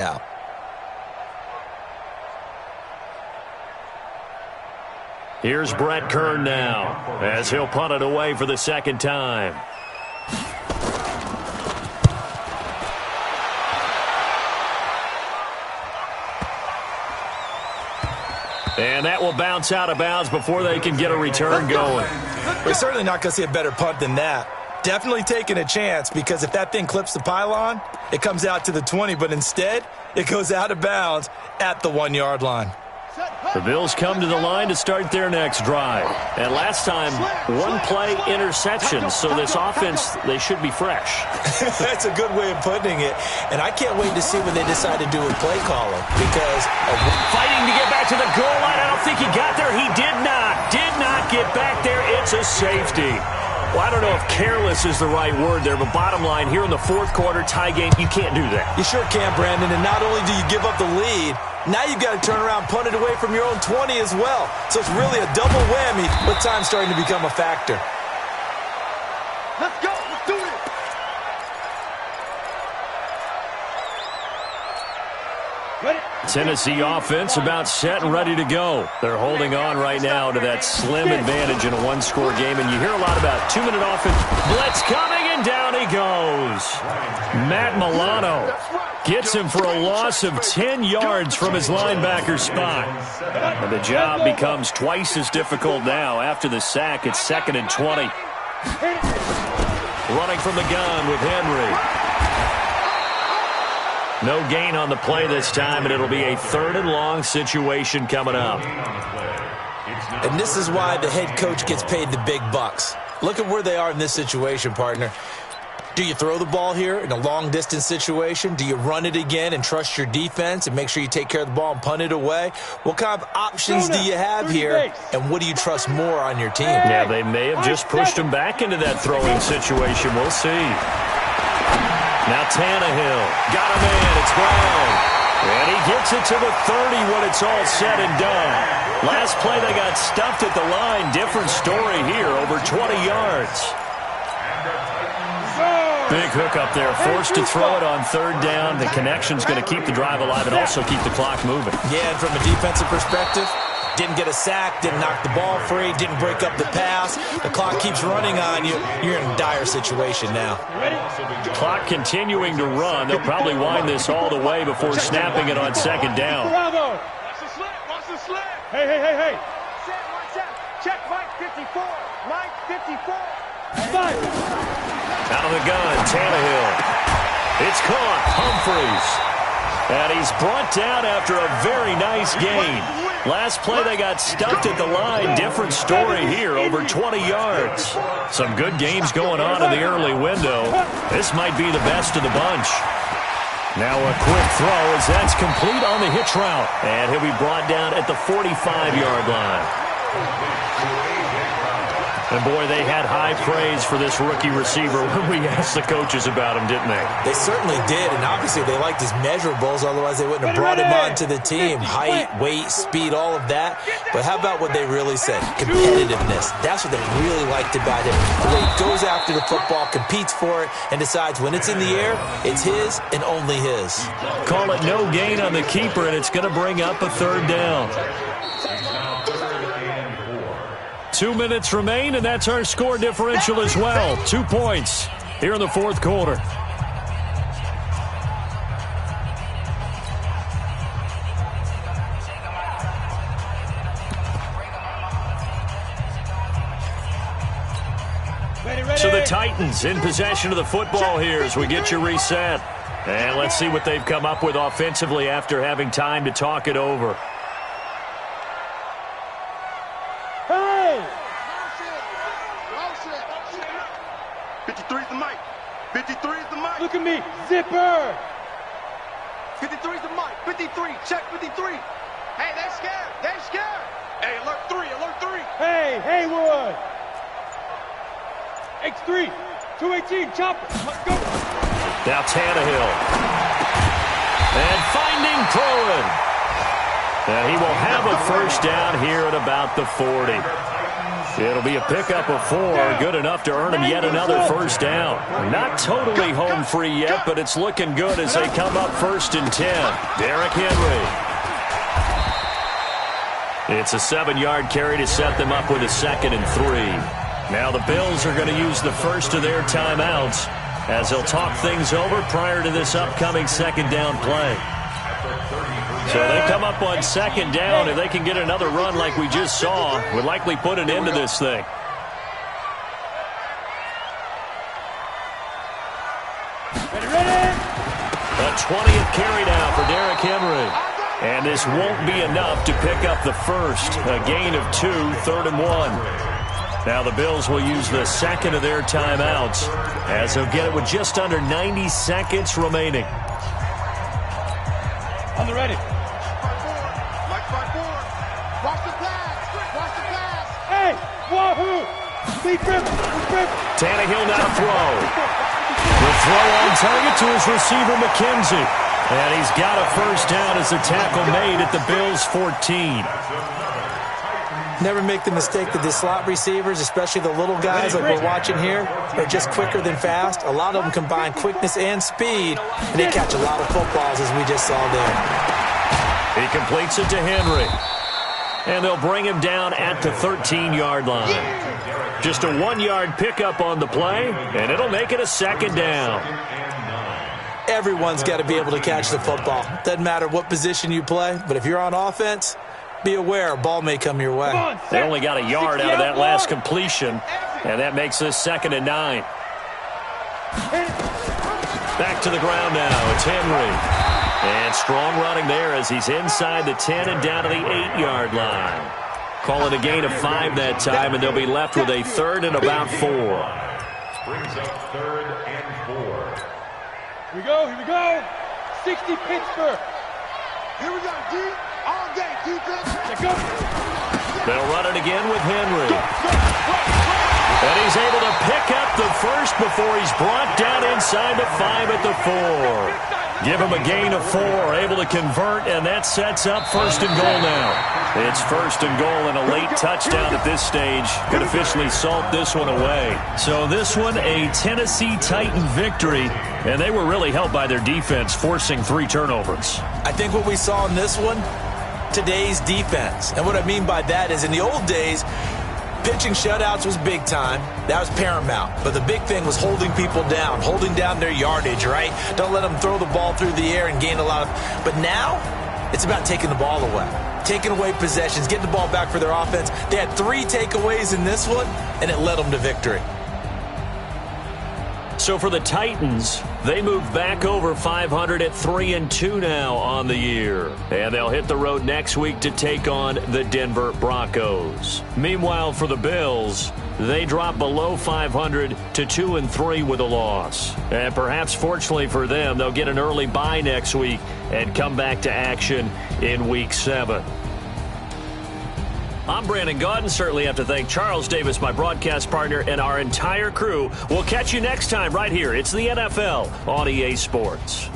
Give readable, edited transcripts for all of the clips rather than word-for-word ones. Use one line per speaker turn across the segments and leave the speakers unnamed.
out.
Here's Brett Kern now as he'll punt it away for the second time. And that will bounce out of bounds before they can get a return going.
We're certainly not going to see a better punt than that. Definitely taking a chance, because if that thing clips the pylon, it comes out to the 20, but instead it goes out of bounds at the 1-yard line.
The Bills come to the line to start their next drive. And last time, one-play interception, so this offense, they should be fresh.
That's a good way of putting it. And I can't wait to see what they decide to do with play calling, because
fighting to get back to the goal line. I don't think he got there. He did not get back there. It's a safety. Well, I don't know if careless is the right word there, but bottom line, here in the fourth quarter, tie game, you can't do that.
You sure can, Brandon. And not only do you give up the lead, now you've got to turn around, punt it away from your own 20 as well. So it's really a double whammy, but time's starting to become a factor.
Let's go. Let's do it. Ready?
Tennessee offense about set and ready to go. They're holding on right now to that slim advantage in a one-score game, and you hear a lot about two-minute offense. Blitz coming, and down he goes. Matt Milano gets him for a loss of 10 yards from his linebacker spot. And the job becomes twice as difficult now. After the sack, it's 2nd and 20. Running from the gun with Henry. No gain on the play this time, and it'll be a 3rd and long situation coming up.
And this is why the head coach gets paid the big bucks. Look at where they are in this situation, partner. Do you throw the ball here in a long-distance situation? Do you run it again and trust your defense and make sure you take care of the ball and punt it away? What kind of options do you have here, and what do you trust more on your team?
Yeah, they may have just pushed him back into that throwing situation. We'll see. Now Tannehill got him in. It's Brown. And he gets it to the 30 when it's all said and done. Last play they got stuffed at the line. Different story here, over 20 yards. Big hook up there, forced to throw it on 3rd down. The connection's going to keep the drive alive and also keep the clock moving.
Yeah, and from a defensive perspective, didn't get a sack, didn't knock the ball free, didn't break up the pass. The clock keeps running on you. You're in a dire situation now.
Clock continuing to run. They'll probably wind this all the way before snapping it on 2nd down.
Bravo. Watch the slip. Watch the slip. Hey. Watch out. Check Mike 54. Mike 54.
Out of the gun, Tannehill. It's caught. Humphreys. And he's brought down after a very nice gain. Last play they got stuffed at the line. Different story here, over 20 yards. Some good games going on in the early window. This might be the best of the bunch. Now a quick throw as that's complete on the hitch route. And he'll be brought down at the 45-yard line. And, boy, they had high praise for this rookie receiver when we asked the coaches about him, didn't they?
They certainly did, and obviously they liked his measurables, otherwise they wouldn't have brought him onto the team. Height, weight, speed, all of that. But how about what they really said? Competitiveness. That's what they really liked about him. The way he goes after the football, competes for it, and decides when it's in the air, it's his and only his.
Call it no gain on the keeper, and it's going to bring up a 3rd down. 2 minutes remain, and that's our score differential as well. 2 points here in the fourth quarter. So the Titans in possession of the football here as we get you reset. And let's see what they've come up with offensively after having time to talk it over.
Hey!
53's the mic. 53's the mic.
Look at me. Zipper!
53's the mic. 53. Check 53. Hey, they're scared. They're scared. Hey, alert 3. Alert 3.
Hey, Haywood! X3, 218, chopper. Let's go.
Now Tannehill. And finding Pruitt. And he will have a first down here at about the 40. It'll be a pickup of 4, good enough to earn him yet another first down. Not totally home free yet, but it's looking good as they come up 1st and 10. Derrick Henry. It's a 7-yard carry to set them up with a 2nd and 3. Now the Bills are going to use the first of their timeouts as they'll talk things over prior to this upcoming 2nd down play. So they come up on 2nd down. If they can get another run like we just saw, would likely put an end to this thing. A 20th carry now for Derrick Henry. And this won't be enough to pick up the first. A gain of 2, 3rd and 1. Now the Bills will use the 2nd of their timeouts as they'll get it with just under 90 seconds remaining.
On the ready.
Watch the pass. Watch the pass.
Hey, wahoo! Big grip.
Tannehill now throw. The throw on target to his receiver, McKenzie. And he's got a first down as the tackle made at the Bills' 14.
Never make the mistake that the slot receivers, especially the little guys like we're watching here, are just quicker than fast. A lot of them combine quickness and speed, and they catch a lot of footballs, as we just saw there.
He completes it to Henry. And they'll bring him down at the 13-yard line. Just a 1-yard pickup on the play, and it'll make it a 2nd down.
Everyone's got to be able to catch the football. Doesn't matter what position you play, but if you're on offense, be aware a ball may come your way.
They only got a yard out of that last completion, and that makes this 2nd and 9. Back to the ground now. It's Henry. And strong running there as he's inside the 10 and down to the 8-yard line. Call it a gain of 5 that time, and they'll be left with a 3rd and about 4.
Brings up 3rd and 4. Here we go. 60 Pittsburgh.
Here we go, D. All day, defense.
Let's go.
They'll run it again with Henry. And he's able to pick up the first before he's brought down inside the 5 at the 4. Give him a gain of 4, able to convert, and that sets up 1st and goal now. It's 1st and goal and a late touchdown at this stage could officially salt this one away. So this one, a Tennessee Titan victory, and they were really helped by their defense, forcing 3 turnovers.
I think what we saw in this one, today's defense. And what I mean by that is in the old days, pitching shutouts was big time. That was paramount. But the big thing was holding people down, holding down their yardage, right? Don't let them throw the ball through the air and gain a lot of... But now, it's about taking the ball away. Taking away possessions, getting the ball back for their offense. They had 3 takeaways in this one, and it led them to victory.
So for the Titans, they move back over 500 at 3-2 now on the year. And they'll hit the road next week to take on the Denver Broncos. Meanwhile, for the Bills, they drop below 500 to 2-3 with a loss. And perhaps fortunately for them, they'll get an early bye next week and come back to action in Week 7. I'm Brandon Gaudin. Certainly have to thank Charles Davis, my broadcast partner, and our entire crew. We'll catch you next time right here. It's the NFL on EA Sports.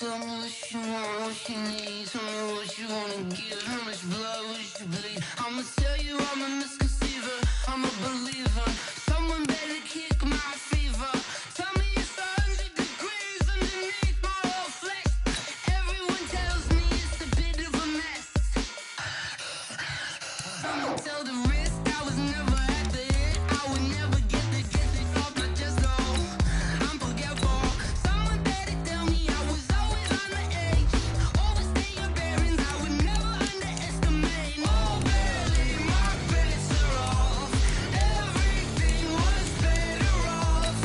Tell me what you want, what you need. Tell me what you wanna give. How much blood would you bleed? I'ma tell you I'm a misconceiver, I'm a believer. Someone better kick my fever. Tell me it's 100 degrees underneath my whole flesh. Everyone tells me it's a bit of a mess. I'ma tell the risk I was never at the hit. I would never get the off my chest though. I'm forgetful. Someone better tell me I was always on the edge. Overstay your bearings, I would never underestimate. Oh barely, my bets are off. Everything was better off.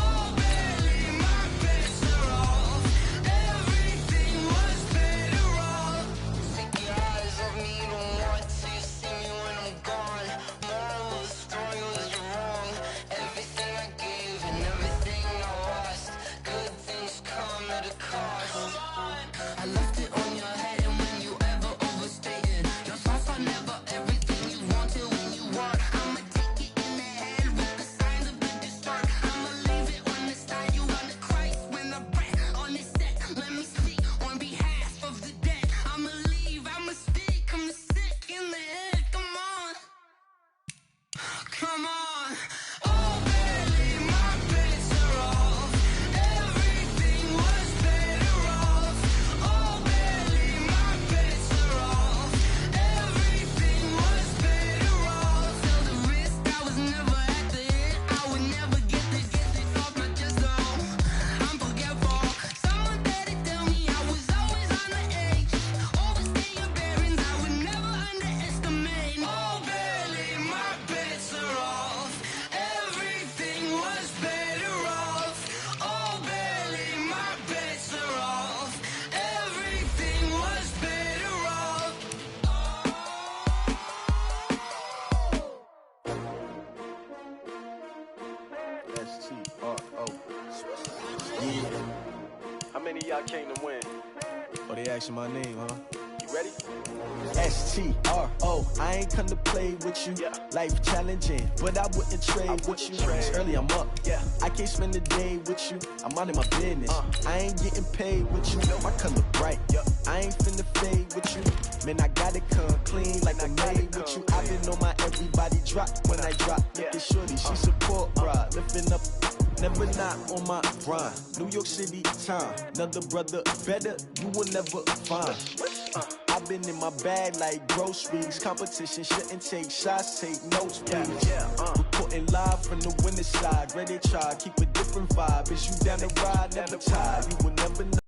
Oh barely, my bets are off. Everything was better off. Take your eyes off me, don't want to see me when I'm gone. Moral of the story was you're wrong. Everything I gave and everything I lost. Good things come at a cost. I left it on your head, and when you ever overstated, your thoughts are never everything you wanted when you want. I'ma take it in the head with the signs of the distort. I'ma leave it on the side. You on the Christ when I breath on this set. Let me speak on behalf of the dead. I'ma leave, I'ma speak. I'm the sick in the head. Come on, come on. Oh, barely, my bets are off. Everything was better off. Oh, barely, my bets are off. Everything was better off. Tell the risk I was never at the hit. I would never get this off my chest though. I'm forgetful. Someone better tell me I was always on the edge. Overstay your bearings, I would never underestimate. Oh, barely, my bets are off. Everything was better off. Oh, barely, my bets are off. Everything was better off.
S-T-R-O. Yeah. How many of y'all came to win?
Oh, they asking my name, huh?
You ready?
S-T-R-O. I ain't come to play with you.
Yeah.
Life challenging, but I wouldn't trade with you. It's early, I'm up.
Yeah.
I can't spend the day with you. I'm minding my business. I ain't getting paid with you. My color bright. I ain't finna fade with you. Man, I gotta come clean like I made with you. I've been on my everybody drop when I drop. Look at shorty, she support ride. Lifting up, never not on my grind. New York City time. Another brother better, you will never find. I've been in my bag like groceries. Competition shouldn't take shots, take notes, please. Reporting live from the winning side. Ready to try, keep a different vibe. Is you down the ride? Never tired. You will never know.